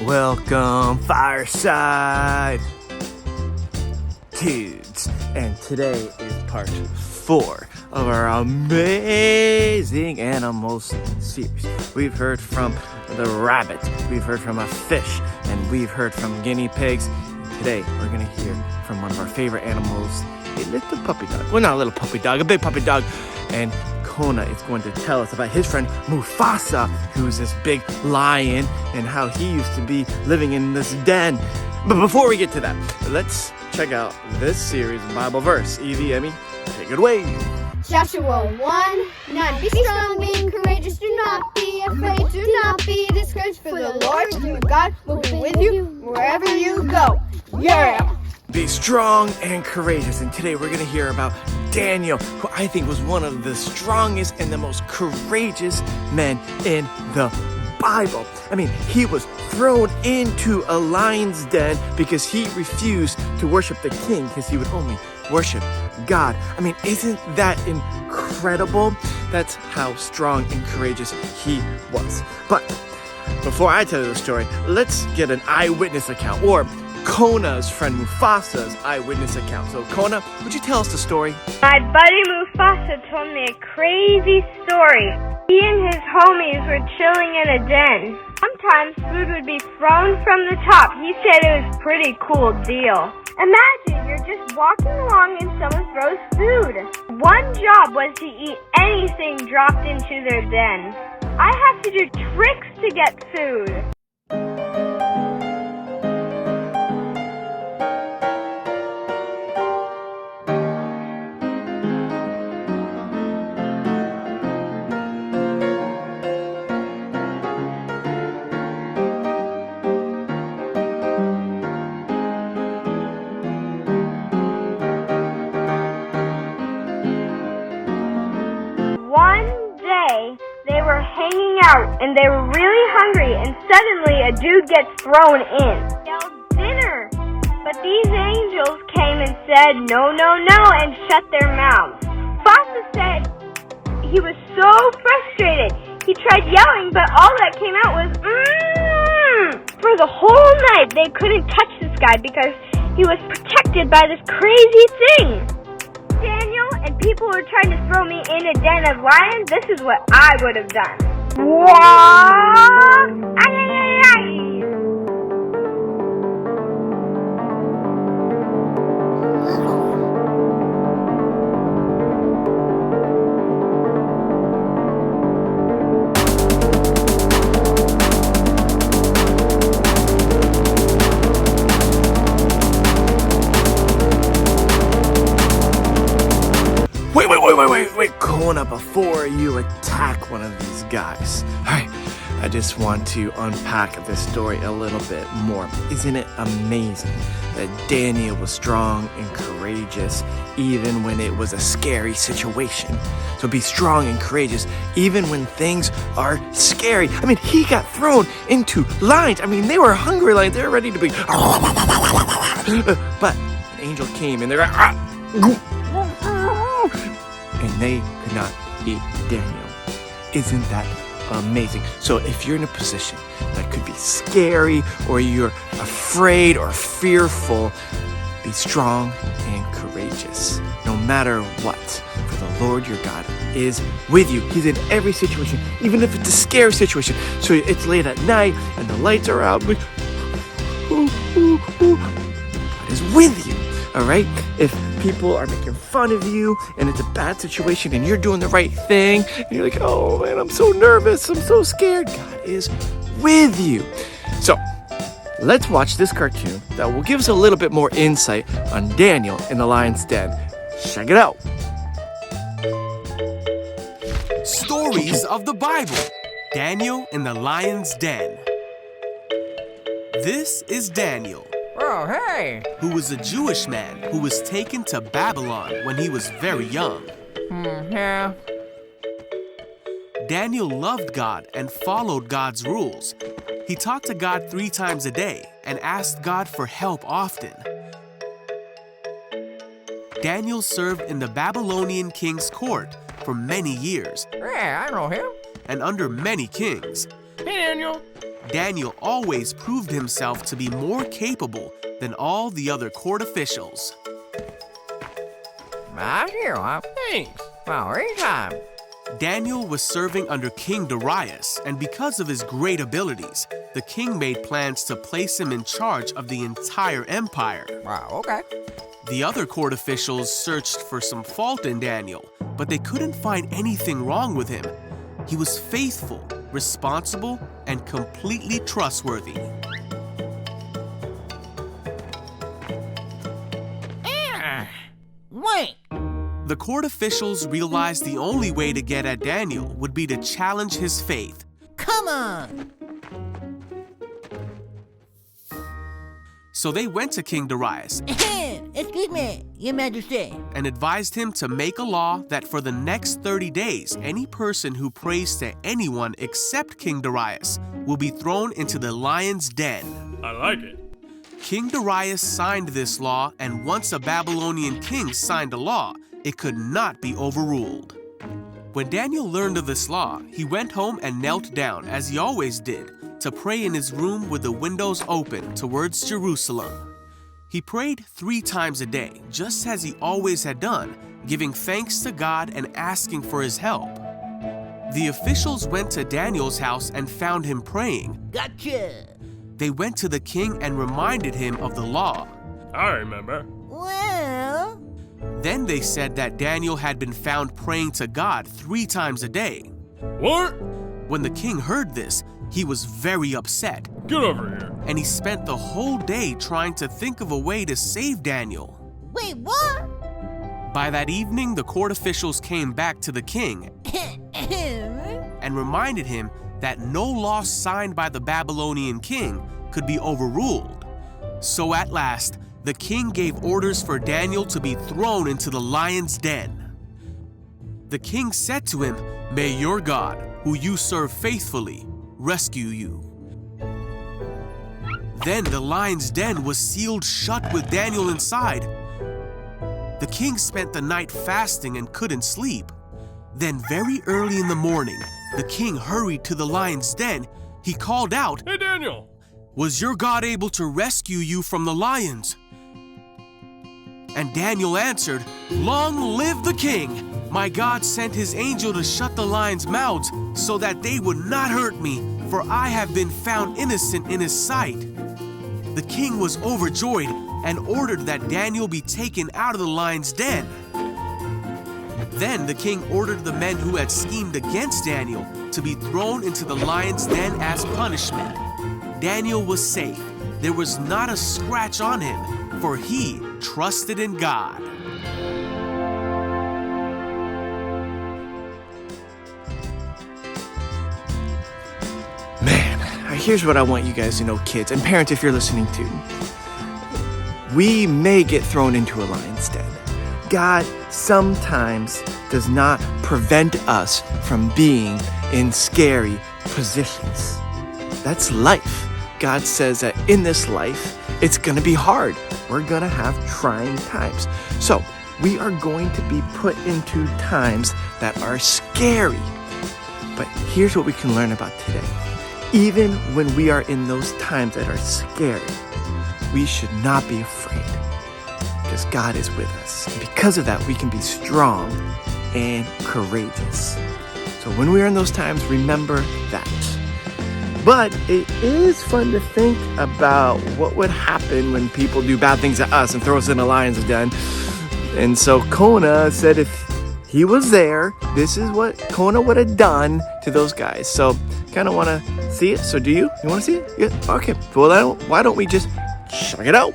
Welcome, Fireside Kids. And today is part 4 of our amazing animals series. We've heard from the rabbit, we've heard from a fish, and we've heard from guinea pigs. Today, we're going to hear from one of our favorite animals, a little puppy dog. Well, not a little puppy dog, a big puppy dog. And Kona is going to tell us about his friend Mufasa, who's this big lion, and how he used to be living in this den. But before we get to that, let's check out this series Bible verse. Evie, Emmy, take it away. Joshua 1:9. Be strong, be courageous, do not be afraid, do not be discouraged, for the Lord your God will be with you wherever you go. Yeah! Be strong and courageous. And today we're going to hear about Daniel, who I think was one of the strongest and the most courageous men in the Bible. I mean, he was thrown into a lion's den because he refused to worship the king, because he would only worship God. I mean, isn't that incredible? That's how strong and courageous he was. But before I tell you the story, let's get an eyewitness account, or Kona's friend Mufasa's eyewitness account. So Kona, would you tell us the story? My buddy Mufasa told me a crazy story. He and his homies were chilling in a den. Sometimes food would be thrown from the top. He said it was a pretty cool deal. Imagine you're just walking along and someone throws food. One job was to eat anything dropped into their den. I have to do tricks to get food. One day, they were hanging out and they were really hungry, and suddenly a dude gets thrown in. Yelled dinner! But these angels came and said no, no, no, and shut their mouths. Fasa said he was so frustrated. He tried yelling, but all that came out was For the whole night, they couldn't touch this guy because he was protected by this crazy thing. Daniel and people were trying to throw me in a den of lions. This is what I would have done. What? Ay, ay, ay, ay. Wait, Kona, before you attack one of these guys. Alright, I just want to unpack this story a little bit more. Isn't it amazing that Daniel was strong and courageous even when it was a scary situation? So be strong and courageous even when things are scary. I mean, he got thrown into lions. I mean, they were hungry lions. They were ready to be... But an angel came and they're like... And they could not eat Daniel. Isn't that amazing? So if you're in a position that could be scary, or you're afraid or fearful, be strong and courageous, no matter what. For the Lord your God is with you. He's in every situation, even if it's a scary situation. So it's late at night and the lights are out. God is with you. All right? If people are making fun of you and it's a bad situation and you're doing the right thing, and you're like, oh man, I'm so nervous, I'm so scared, God is with you. So let's watch this cartoon that will give us a little bit more insight on Daniel in the lion's den. Check it out. Stories of the Bible. Daniel in the lion's den. This is Daniel. Oh, hey! Who was a Jewish man who was taken to Babylon when he was very young. Yeah. Daniel loved God and followed God's rules. He talked to God 3 times a day and asked God for help often. Daniel served in the Babylonian king's court for many years Yeah, I know him. and under many kings. Hey, Daniel. Daniel always proved himself to be more capable than all the other court officials. Thanks. Well, anytime. Daniel was serving under King Darius, and because of his great abilities, the king made plans to place him in charge of the entire empire. Wow, okay. The other court officials searched for some fault in Daniel, but they couldn't find anything wrong with him. He was faithful, responsible, and completely trustworthy. Wait. The court officials realized the only way to get at Daniel would be to challenge his faith. Come on. So they went to King Darius Excuse me, Your Majesty. and advised him to make a law that for the next 30 days, any person who prays to anyone except King Darius will be thrown into the lion's den. I like it. King Darius signed this law, and once a Babylonian king signed a law, it could not be overruled. When Daniel learned of this law, he went home and knelt down, as he always did, to pray in his room with the windows open towards Jerusalem. He prayed 3 times a day, just as he always had done, giving thanks to God and asking for his help. The officials went to Daniel's house and found him praying. Gotcha. They went to the king and reminded him of the law. I remember. Well, Then they said that Daniel had been found praying to God 3 times a day. What? When the king heard this, he was very upset, Get over here. and he spent the whole day trying to think of a way to save Daniel. wait, what? By that evening, the court officials came back to the king and reminded him that no law signed by the Babylonian king could be overruled. So at last, the king gave orders for Daniel to be thrown into the lion's den. The king said to him, "May your God, who you serve faithfully, rescue you." Then the lion's den was sealed shut with Daniel inside. The king spent the night fasting and couldn't sleep. Then very early in the morning, the king hurried to the lion's den. He called out, Hey, Daniel. "Was your God able to rescue you from the lions?" And Daniel answered, "Long live the king! My God sent his angel to shut the lions' mouths so that they would not hurt me, for I have been found innocent in his sight." The king was overjoyed and ordered that Daniel be taken out of the lion's den. Then the king ordered the men who had schemed against Daniel to be thrown into the lion's den as punishment. Daniel was safe. There was not a scratch on him, for he trusted in God. Man, here's what I want you guys to know, kids, and parents if you're listening too. We may get thrown into a lion's den. God sometimes does not prevent us from being in scary positions. That's life. God says that in this life, it's going to be hard. We're going to have trying times. So we are going to be put into times that are scary. But here's what we can learn about today. Even when we are in those times that are scary, we should not be afraid because God is with us. And because of that, we can be strong and courageous. So when we are in those times, remember that. But it is fun to think about what would happen when people do bad things to us and throw us in a lion's den. And so Kona said if he was there, this is what Kona would have done to those guys. So kind of want to see it. So do you? You want to see it? Yeah. Okay. Well, then, why don't we just check it out?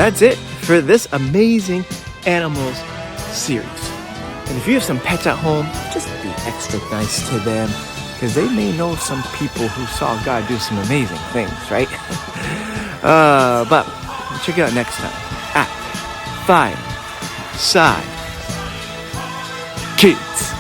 that's it for this amazing animals series. And if you have some pets at home, just be extra nice to them, because they may know some people who saw God do some amazing things, right? But check it out next time at Fireside Kids.